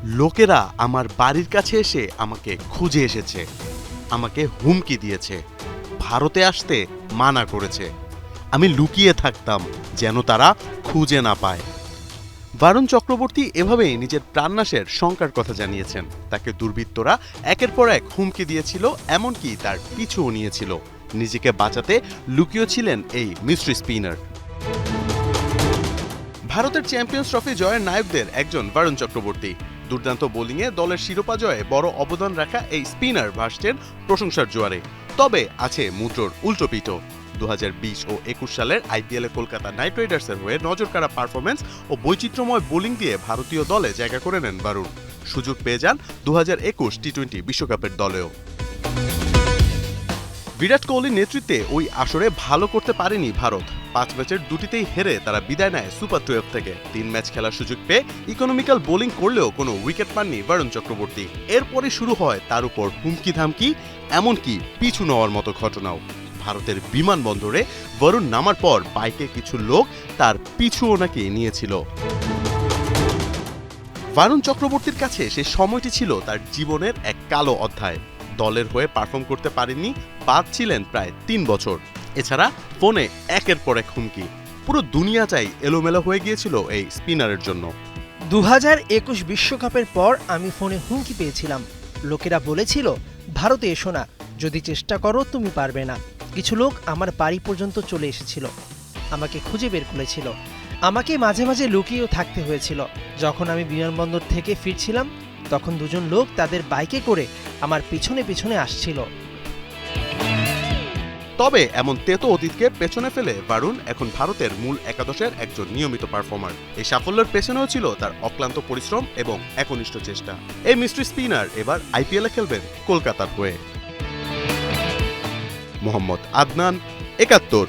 লোকেরা আমার বাড়ির কাছে এসে আমাকে খুঁজে এসেছে, আমাকে হুমকি দিয়েছে, ভারতে আসতে মানা করেছে। আমি লুকিয়ে থাকতাম যেন তারা খুঁজে না পায়। বারুণ চক্রবর্তী এভাবেই নিজের প্রাণনাশের শঙ্কার কথা জানিয়েছেন। তাকে দুর্বৃত্তরা একের পর এক হুমকি দিয়েছিল, এমনকি তার পিছুও নিয়েছিল। নিজেকে বাঁচাতে লুকিয়ে ছিলেন এই মিস্ট্রি স্পিনার। ভারতের চ্যাম্পিয়ন্স ট্রফি জয়ের নায়কদের একজন বারুণ চক্রবর্তী। দুর্দান্ত বোলিংয়ে দলের শিরোপা জয়ে বড় অবদান রাখা এই স্পিনার ভাসছেন প্রশংসার জোয়ারে। তবে আছে মুদ্রার উল্টো পিঠও। 2020 ও 21 সালের আইপিএলে কলকাতা নাইট রাইডার্সের হয়ে নজরকাড়া পারফরমেন্স ও বৈচিত্র্যময় বোলিং দিয়ে ভারতীয় দলে জায়গা করে নেন বারুণ। সুযোগ পেয়ে যান 2021 টি-20 বিশ্বকাপের দলেও। বিরাট কোহলির নেতৃত্বে ওই আসরে ভালো করতে পারেনি ভারত। 5 ম্যাচের দুটিতেই হেরে তারা বিদায় নেয় সুপার 12 থেকে। 3 ম্যাচ খেলার সুযোগ পেয়ে ইকোনমিক্যাল বোলিং করলেও কোনো উইকেট পাননি বারুণ চক্রবর্তী। এরপরে শুরু হয় তার উপর হুমকি ধামকি, এমনকি পিছু নেওয়ার মতো ঘটনাও। ভারতের বিমানবন্দরে বারুণ নামার পর বাইকে কিছু লোক তার পিছুও নাকি নিয়েছিল। বারুণ চক্রবর্তীর কাছে সে সময়টি ছিল তার জীবনের এক কালো অধ্যায়। দলের হয়ে পারফর্ম করতে পারেননি, বাদ ছিলেন প্রায় 3 বছর। এছাড়া ফোনে একের পর এক হুমকি। পুরো দুনিয়াটাই এলোমেলো হয়ে গিয়েছিল এই স্পিনারের জন্য। 2021 বিশ্বকাপের পর আমি ফোনে হুমকি পেয়েছিলাম। লোকেরা বলেছিল, ভারতে এসো না, যদি চেষ্টা করো তুমি পারবে না। কিছু লোক আমার বাড়ি পর্যন্ত চলে এসেছিল, আমাকে খুঁজে বের করেছিল। আমাকে মাঝে মাঝে লুকিয়েও থাকতে হয়েছিল। যখন আমি বিমানবন্দর থেকে ফিরছিলাম, তখন দুজন লোক তাদের বাইকে করে আমার পিছনে পিছনে আসছিল। তবে এমন তেতো অতীতকে পেছনে ফেলে বারুণ এখন ভারতের মূল একাদশের একজন নিয়মিত পারফর্মার। এই সাফল্যের পেছনেও ছিল তার অক্লান্ত পরিশ্রম এবং একনিষ্ঠ চেষ্টা। এই মিস্ট্রি স্পিনার এবার আইপিএলে খেলবেন কলকাতার হয়ে। মোহাম্মদ আদনান, ৭১।